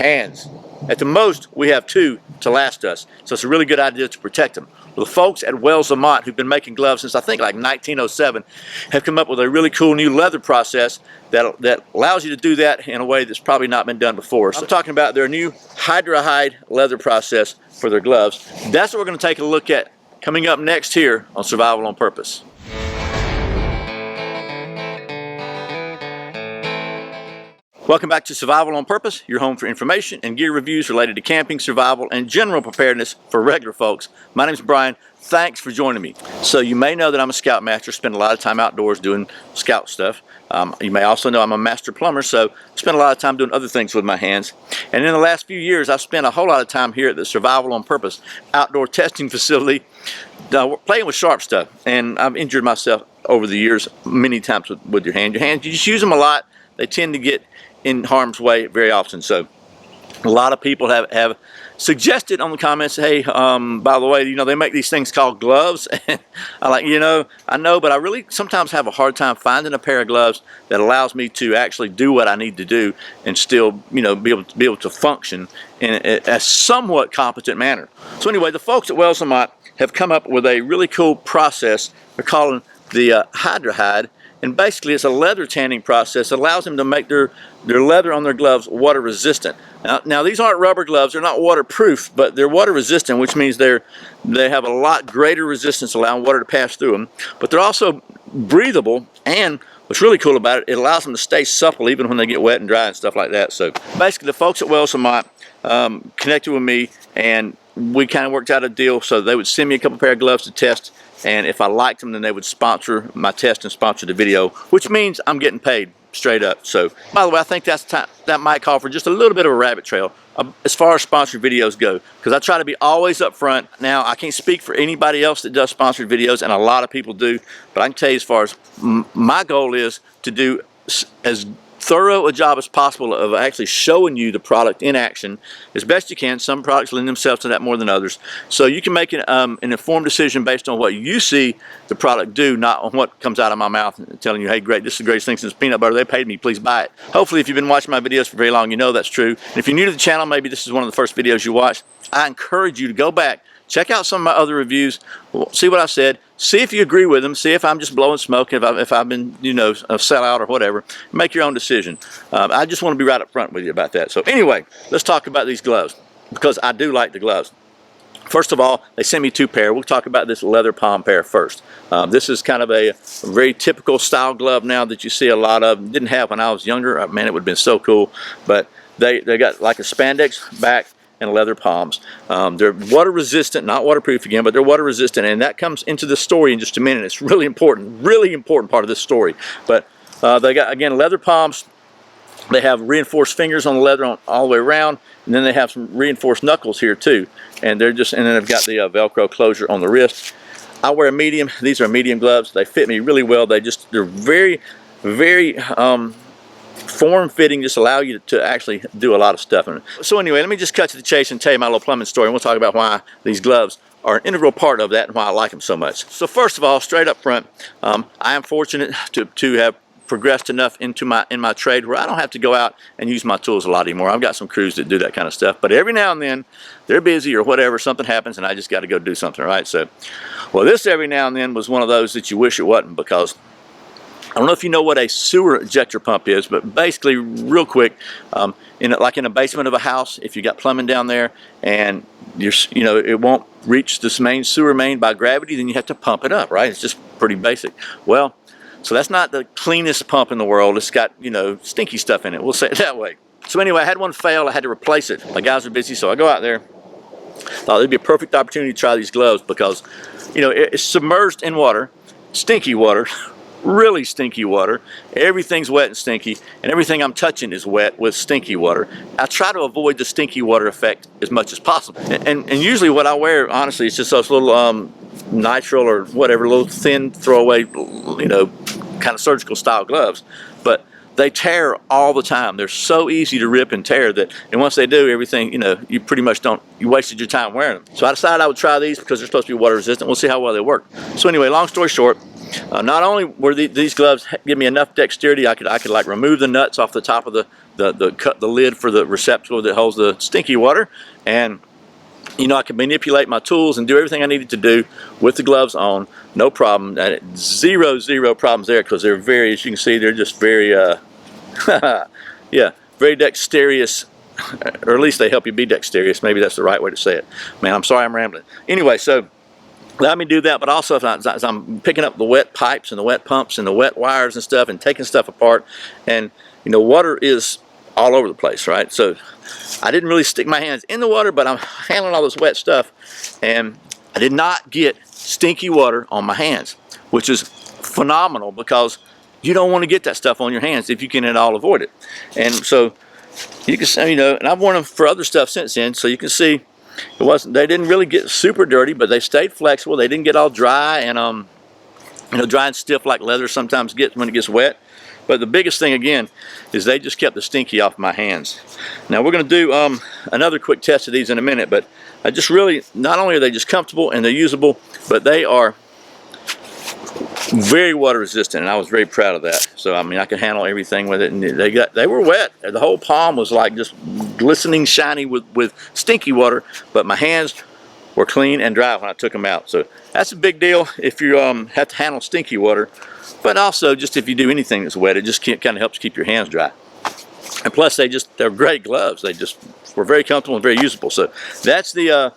hands. At the most, we have 2 to last us, so it's a really good idea to protect them. Well, the folks at Wells Lamont, who've been making gloves since I think like 1907, have come up with a really cool new leather process that allows you to do that in a way that's probably not been done before. So I'm talking about their new HydraHyde leather process for their gloves. That's what we're going to take a look at coming up next here on Survival on Purpose. Welcome back to Survival on Purpose, your home for information and gear reviews related to camping, survival, and general preparedness for regular folks. My name is Brian. Thanks for joining me. So you may know that I'm a scoutmaster, spend a lot of time outdoors doing scout stuff. You may also know I'm a master plumber, so spend a lot of time doing other things with my hands. And in the last few years, I've spent a whole lot of time here at the Survival on Purpose outdoor testing facility playing with sharp stuff. And I've injured myself over the years many times with your hand. Your hands, you just use them a lot. They tend to get in harm's way very often. So a lot of people have suggested on the comments, hey, by the way, they make these things called gloves. And I know, but I really sometimes have a hard time finding a pair of gloves that allows me to actually do what I need to do and still, be able to function in a somewhat competent manner. So anyway, the folks at Wells Lamont have come up with a really cool process they're calling the HydraHyde. And basically it's a leather tanning process that allows them to make their leather on their gloves water resistant. Now these aren't rubber gloves, they're not waterproof, but they're water resistant, which means they have a lot greater resistance allowing water to pass through them. But they're also breathable, and what's really cool about it, it allows them to stay supple even when they get wet and dry and stuff like that. So basically the folks at Wells Lamont connected with me, and we kind of worked out a deal so they would send me a couple pair of gloves to test, and if I liked them, then they would sponsor my test and sponsor the video, which means I'm getting paid straight up. So, by the way, I think that might call for just a little bit of a rabbit trail as far as sponsored videos go, because I try to be always up front. Now, I can't speak for anybody else that does sponsored videos, and a lot of people do, but I can tell you as far as my goal is to do as thorough a job as possible of actually showing you the product in action as best you can. Some products lend themselves to that more than others, so you can make an informed decision based on what you see the product do, not on what comes out of my mouth and telling you, hey, great, this is the greatest thing since peanut butter, they paid me, please buy it. Hopefully if you've been watching my videos for very long, you know that's true. And if you're new to the channel, maybe this is one of the first videos you watch, I encourage you to go back, check out some of my other reviews, see what I said, see if you agree with them, see if I'm just blowing smoke, if I've been, a sellout or whatever. Make your own decision. I just want to be right up front with you about that. So anyway, let's talk about these gloves, because I do like the gloves. First of all, they sent me 2 pair. We'll talk about this leather palm pair first. This is kind of a very typical style glove now that you see a lot of. Didn't have when I was younger. Man, it would have been so cool. But they got like a spandex back and leather palms. They're water resistant, not waterproof again, but they're water resistant, and that comes into the story in just a minute. It's really important part of this story. But they got, again, leather palms. They have reinforced fingers on the leather all the way around, and then they have some reinforced knuckles here too. And then they've got the Velcro closure on the wrist. I wear a medium. These are medium gloves. They fit me really well. They're very, very form-fitting, just allow you to actually do a lot of stuff in it. So anyway, let me just cut to the chase and tell you my little plumbing story, and we'll talk about why these gloves are an integral part of that and why I like them so much. So first of all, straight up front, I am fortunate to have progressed enough in my trade where I don't have to go out and use my tools a lot anymore. I've got some crews that do that kind of stuff, but every now and then they're busy or whatever, something happens and I just got to go do something, right? So, well, this every now and then was one of those that you wish it wasn't, because I don't know if you know what a sewer ejector pump is, but basically, real quick, like in a basement of a house, if you got plumbing down there and it won't reach this main sewer main by gravity, then you have to pump it up, right? It's just pretty basic. Well, so that's not the cleanest pump in the world. It's got, stinky stuff in it. We'll say it that way. So anyway, I had one fail. I had to replace it. My guys are busy, so I go out there. Thought it'd be a perfect opportunity to try these gloves because, it's submerged in water, stinky water. Really stinky water. Everything's wet and stinky, and everything I'm touching is wet with stinky water. I try to avoid the stinky water effect as much as possible. And usually what I wear, honestly, is just those little nitrile or whatever, little thin throwaway, kind of surgical style gloves. But they tear all the time. They're so easy to rip and tear and once they do, everything, you pretty much you wasted your time wearing them. So I decided I would try these because they're supposed to be water resistant. We'll see how well they work. So anyway, long story short, not only were these gloves give me enough dexterity, I could like remove the nuts off the top of the lid for the receptacle that holds the stinky water, and you know, I can manipulate my tools and do everything I needed to do with the gloves on, no problem. Zero problems there, because they're very, as you can see, they're just very, yeah, very dexterous, or at least they help you be dexterous. Maybe that's the right way to say it. Man, I'm sorry I'm rambling. Anyway, so let me do that, but also as I'm picking up the wet pipes and the wet pumps and the wet wires and stuff and taking stuff apart, and you know, water is all over the place, right? So I didn't really stick my hands in the water, but I'm handling all this wet stuff, and I did not get stinky water on my hands, which is phenomenal, because you don't want to get that stuff on your hands if you can at all avoid it. And so you can see, you know, and I've worn them for other stuff since then, so you can see they didn't really get super dirty, but they stayed flexible. They didn't get all dry and you know, dry and stiff like leather sometimes gets when it gets wet. But the biggest thing, again, is they just kept the stinky off my hands. Now we're going to do another quick test of these in a minute, but I just really, not only are they just comfortable and they're usable, but they are very water resistant, and I was very proud of that. So I mean, I could handle everything with it, and they were wet. The whole palm was like just glistening, shiny with stinky water, but my hands were clean and dry when I took them out. So that's a big deal if you have to handle stinky water. But also, just if you do anything that's wet, it just kind of helps keep your hands dry. And plus, they're great gloves. They just were very comfortable and very usable. So that's the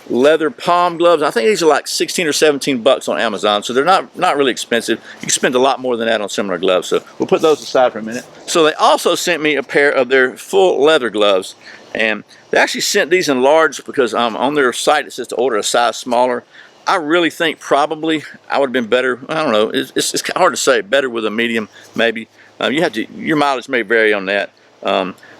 leather palm gloves. I think these are like 16 or 17 bucks on Amazon. So they're not really expensive. You can spend a lot more than that on similar gloves. So we'll put those aside for a minute. So they also sent me a pair of their full leather gloves. And they actually sent these in large, because on their site it says to order a size smaller. I really think probably I would have been better. I don't know. It's hard to say. Better with a medium, maybe. Your mileage may vary on that.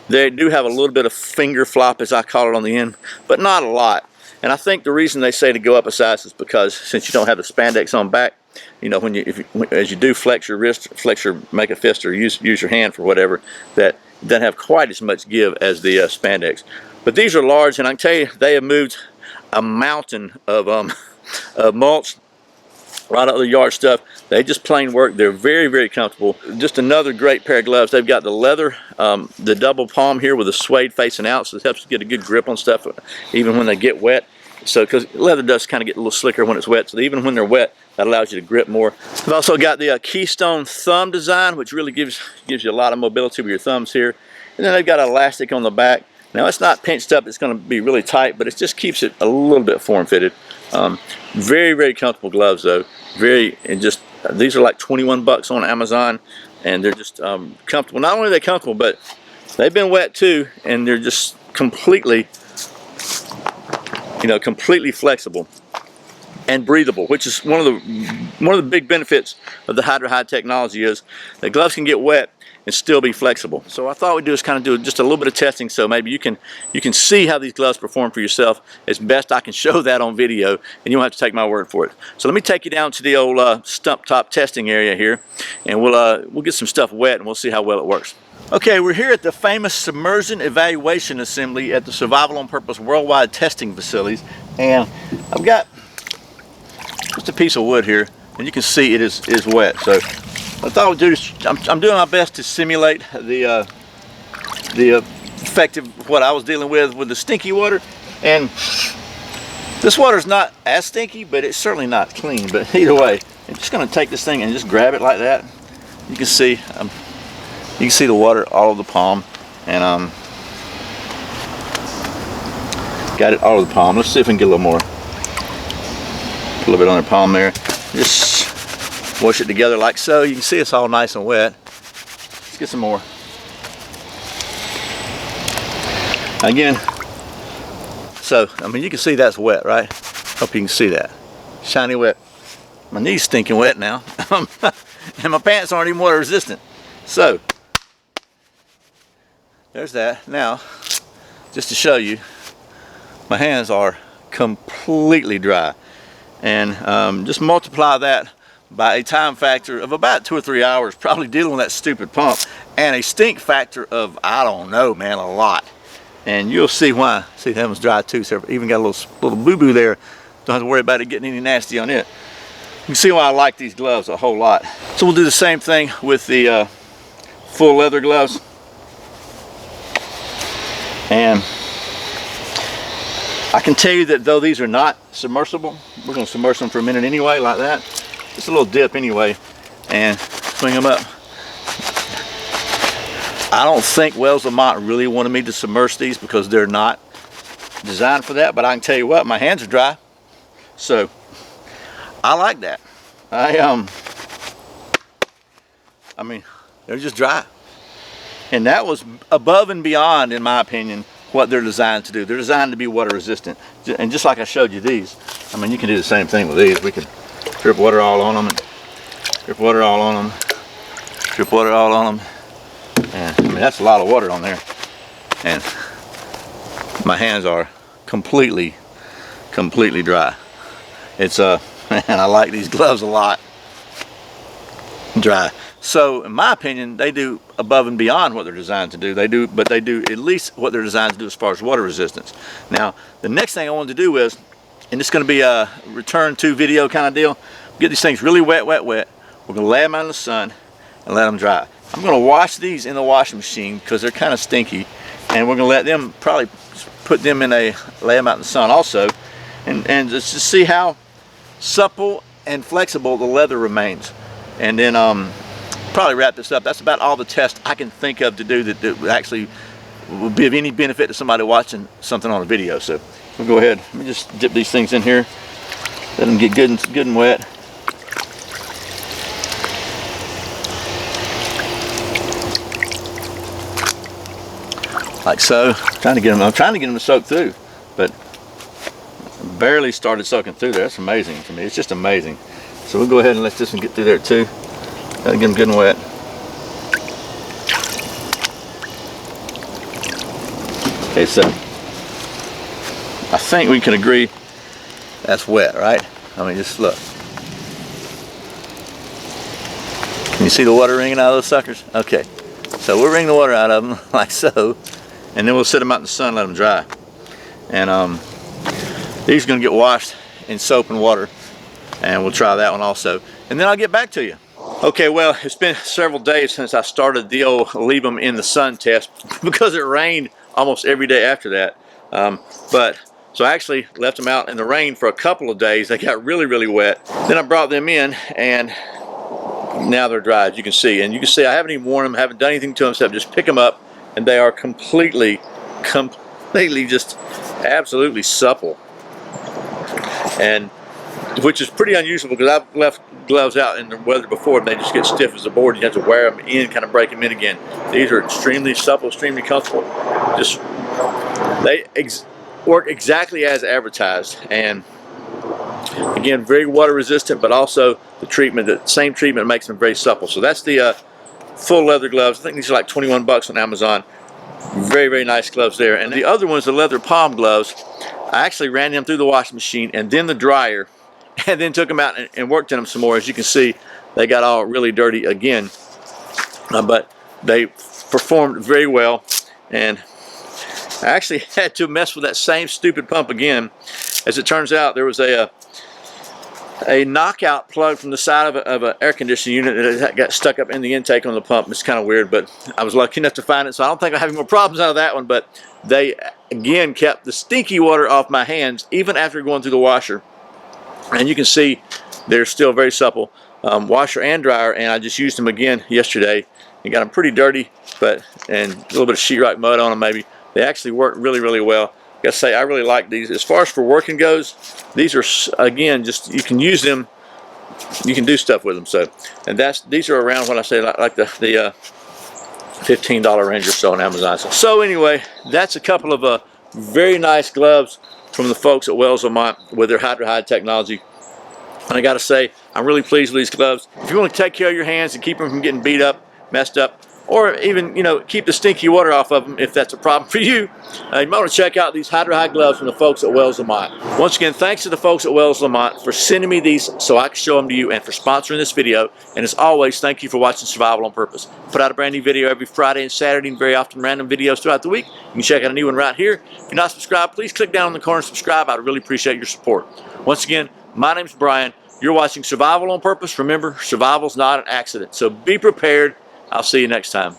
They do have a little bit of finger flop, as I call it, on the end, but not a lot. And I think the reason they say to go up a size is because since you don't have the spandex on back, you know, as you do flex your wrist, make a fist, or use your hand for whatever, that doesn't have quite as much give as the spandex. But these are large, and I can tell you they have moved a mountain of mulch, a lot of other yard stuff. They just plain work. They're very comfortable. Just another great pair of gloves. They've got the leather, the double palm here with the suede facing out, so it helps you get a good grip on stuff even when they get wet. So because leather does kind of get a little slicker when it's wet, so even when they're wet, that allows you to grip more. They've also got the keystone thumb design, which really gives you a lot of mobility with your thumbs here. And then they've got elastic on the back. Now it's not pinched up, it's going to be really tight, but it just keeps it a little bit form-fitted. Very comfortable gloves though. These are like 21 bucks on Amazon, and they're just comfortable. Not only are they comfortable, but they've been wet too, and they're just completely flexible and breathable, which is one of the big benefits of the HydraHyde technology, is that gloves can get wet and still be flexible. So I thought we'd do is kind of do just a little bit of testing, so maybe you can see how these gloves perform for yourself. As best I can show that on video, and you don't have to take my word for it. So let me take you down to the old stump top testing area here, and we'll get some stuff wet and we'll see how well it works. Okay, we're here at the famous Submersion Evaluation Assembly at the Survival on Purpose Worldwide Testing Facilities, and I've got just a piece of wood here, and you can see it is wet. So I thought we'd do this. I'm doing my best to simulate the effect of what I was dealing with the stinky water. And this water is not as stinky, but it's certainly not clean. But either way, I'm just going to take this thing and just grab it like that. You can see the water all over the palm, and got it all over the palm. Let's see if we can get a little more. Put a little bit on the palm there. Just wash it together like so. You can see it's all nice and wet. Let's get some more. Again, so I mean, you can see that's wet, right? Hope you can see that. Shiny wet. My knees stinking wet now. And my pants aren't even water resistant. So there's that. Now, just to show you, my hands are completely dry. And just multiply that by a time factor of about 2 or 3 hours, probably dealing with that stupid pump, and a stink factor of, I don't know, man, a lot. And you'll see why. See, that one's dry too, so even got a little boo-boo there. Don't have to worry about it getting any nasty on it. You can see why I like these gloves a whole lot. So we'll do the same thing with the full leather gloves. And I can tell you that though these are not submersible, we're going to submerge them for a minute anyway, like that. Just a little dip anyway, and swing them up. I don't think Wells Lamont really wanted me to submerge these because they're not designed for that, but I can tell you what, my hands are dry, so I like that. I mean, they're just dry, and that was above and beyond, in my opinion, what they're designed to do. They're designed to be water resistant, and just like I showed you these, I mean, you can do the same thing with these. We can drip water all on them, and drip water all on them, drip water all on them, and I mean, that's a lot of water on there, and my hands are completely dry. It's man, I like these gloves a lot. Dry. So in my opinion, they do above and beyond what they're designed to do. But they do at least what they're designed to do as far as water resistance. Now, the next thing I wanted to do is, and it's going to be a return to video kind of deal, get these things really wet. We're going to lay them out in the sun and let them dry. I'm going to wash these in the washing machine because they're kind of stinky, and we're going to let them, probably put them in lay them out in the sun also, and just to see how supple and flexible the leather remains. And then probably wrap this up. That's about all the tests I can think of to do that actually will be of any benefit to somebody watching something on a video. So we'll go ahead. Let me just dip these things in here. Let them get good and wet. Like so. I'm trying to get them to soak through, but barely started soaking through there. That's amazing to me. It's just amazing. So we'll go ahead and let this one get through there too. Gotta get them good and wet. Okay, so I think we can agree that's wet, right? I mean, just look. Can you see the water ringing out of those suckers? Okay, so we'll wring the water out of them like so, and then we'll sit them out in the sun, let them dry. And these are gonna get washed in soap and water, and we'll try that one also. And then I'll get back to you. Okay, well, it's been several days since I started the old leave them in the sun test because it rained almost every day after that. So I actually left them out in the rain for a couple of days. They got really wet. Then I brought them in, and now they're dry, as you can see. And you can see I haven't even worn them, haven't done anything to them except just pick them up, and they are completely just absolutely supple. And which is pretty unusual because I've left gloves out in the weather before and they just get stiff as a board. You have to wear them in, kind of break them in again. These are extremely supple, extremely comfortable. Just they work exactly as advertised, and again, very water resistant, but also the same treatment makes them very supple. So that's the full leather gloves. I think these are like 21 bucks on Amazon. Very nice gloves there. And the other ones, the leather palm gloves, I actually ran them through the washing machine and then the dryer, and then took them out and worked in them some more. As you can see, they got all really dirty again, but they performed very well. And I actually had to mess with that same stupid pump again. As it turns out, there was a knockout plug from the side of an air conditioning unit that got stuck up in the intake on the pump. It's kind of weird, but I was lucky enough to find it, so I don't think I have any more problems out of that one. But they again kept the stinky water off my hands even after going through the washer. And you can see they're still very supple, washer and dryer. And I just used them again yesterday and got them pretty dirty, and a little bit of sheetrock mud on them maybe. They actually work really well. I gotta say, I really like these. As far as for working goes, these are, again, just, you can use them, you can do stuff with them. So, and these are around, what I say, like the $15 range or so on Amazon. So anyway, that's a couple of very nice gloves from the folks at Wells Lamont with their HydraHyde technology. And I gotta say, I'm really pleased with these gloves. If you want to take care of your hands and keep them from getting beat up, messed up, or even, keep the stinky water off of them if that's a problem for you, you might want to check out these HydraHyde gloves from the folks at Wells Lamont. Once again, thanks to the folks at Wells Lamont for sending me these so I can show them to you and for sponsoring this video. And as always, thank you for watching Survival on Purpose. I put out a brand new video every Friday and Saturday, and very often random videos throughout the week. You can check out a new one right here. If you're not subscribed, please click down in the corner and subscribe. I'd really appreciate your support. Once again, my name's Brian. You're watching Survival on Purpose. Remember, survival's not an accident. So be prepared. I'll see you next time.